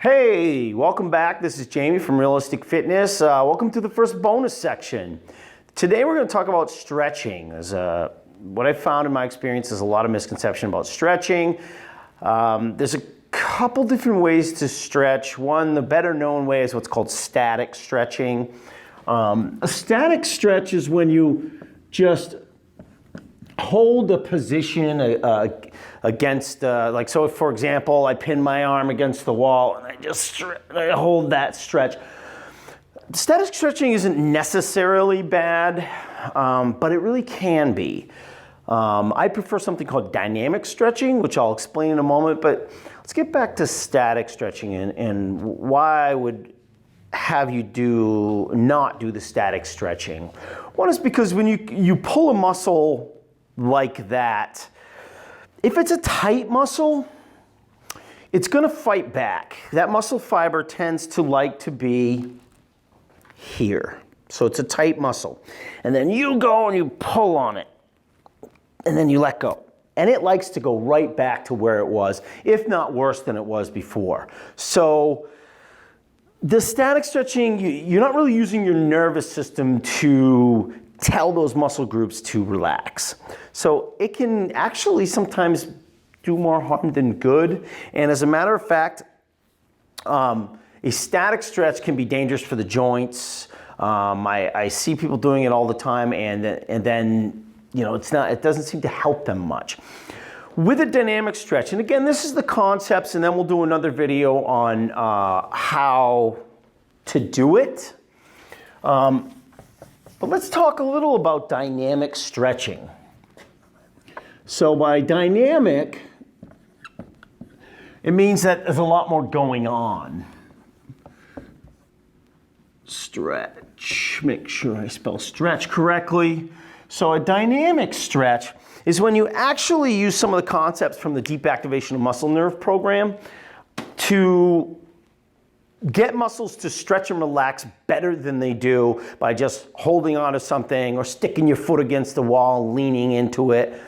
Hey, welcome back. This is Jamie from Realistic Fitness. Welcome to the first bonus section. Today we're going to talk about stretching. What I've found in my experience is a lot of misconception about stretching. There's a couple different ways to stretch. One, the better known way is what's called static stretching. A static stretch is when you just hold a position against, so if, for example, I pin my arm against the wall and I hold that stretch. Static stretching isn't necessarily bad, but it really can be. I prefer something called dynamic stretching, which I'll explain in a moment, but let's get back to static stretching and why I would have you not do the static stretching. One is because when you pull a muscle like that, if it's a tight muscle, it's going to fight back. That muscle fiber tends to like to be here. So it's a tight muscle. And then you go and you pull on it. And then you let go. And it likes to go right back to where it was, if not worse than it was before. So the static stretching, you're not really using your nervous system to tell those muscle groups to relax. So it can actually sometimes do more harm than good. And as a matter of fact, a static stretch can be dangerous for the joints. I see people doing it all the time, and then it doesn't seem to help them much. With a dynamic stretch, and again, this is the concepts, and then we'll do another video on how to do it. But let's talk a little about dynamic stretching. So by dynamic, it means that there's a lot more going on. Stretch, make sure I spell stretch correctly. So a dynamic stretch is when you actually use some of the concepts from the deep activation of muscle nerve program to get muscles to stretch and relax better than they do by just holding onto something or sticking your foot against the wall, leaning into it.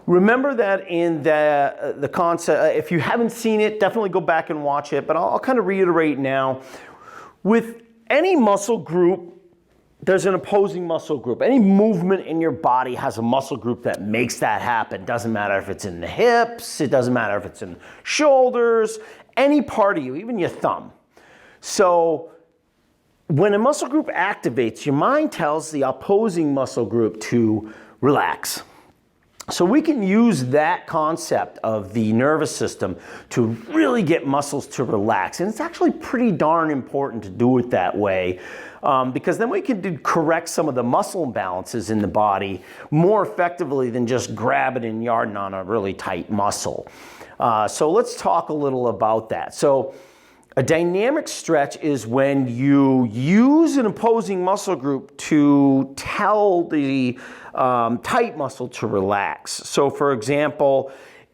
Remember that in the concept, if you haven't seen it, definitely go back and watch it, but I'll kind of reiterate now. With any muscle group, there's an opposing muscle group. Any movement in your body has a muscle group that makes that happen. Doesn't matter if it's in the hips, it doesn't matter if it's in shoulders, any part of you, even your thumb. So when a muscle group activates, your mind tells the opposing muscle group to relax. So we can use that concept of the nervous system to really get muscles to relax. And it's actually pretty darn important to do it that way, because then we can correct some of the muscle imbalances in the body more effectively than just grabbing and yarding on a really tight muscle. So let's talk a little about that. So a dynamic stretch is when you use an opposing muscle group to tell the tight muscle to relax. So for example,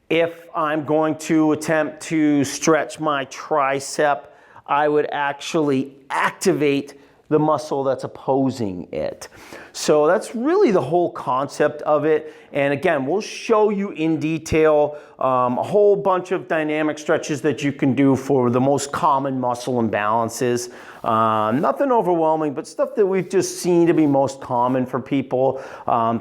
if I'm going to attempt to stretch my tricep, I would actually activate the muscle that's opposing it. So that's really the whole concept of it. And again, we'll show you in detail a whole bunch of dynamic stretches that you can do for the most common muscle imbalances. Nothing overwhelming, but stuff that we've just seen to be most common for people.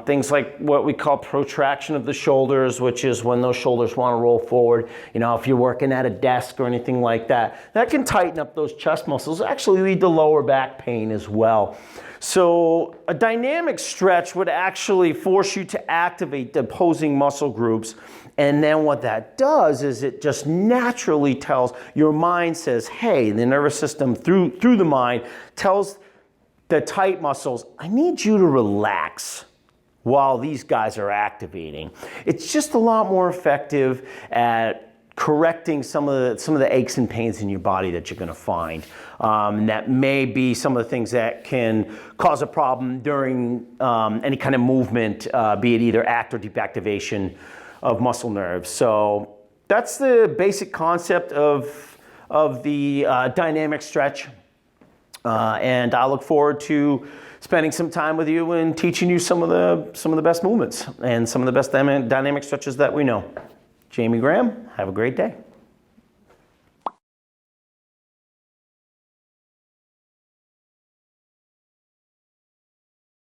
Things like what we call protraction of the shoulders, which is when those shoulders want to roll forward. If you're working at a desk or anything like that, that can tighten up those chest muscles, actually lead to lower back pain as well. So a dynamic stretch would actually force you to activate the opposing muscle groups. And then what that does is it just naturally tells, your mind says, hey, the nervous system through the mind tells the tight muscles, I need you to relax while these guys are activating. It's just a lot more effective at correcting some of the aches and pains in your body that you're going to find. And that may be some of the things that can cause a problem during any kind of movement, be it either act or deep activation of muscle nerves. So that's the basic concept of the dynamic stretch. And I look forward to spending some time with you and teaching you some of the best movements and some of the best dynamic stretches that we know. Jamie Graham, have a great day.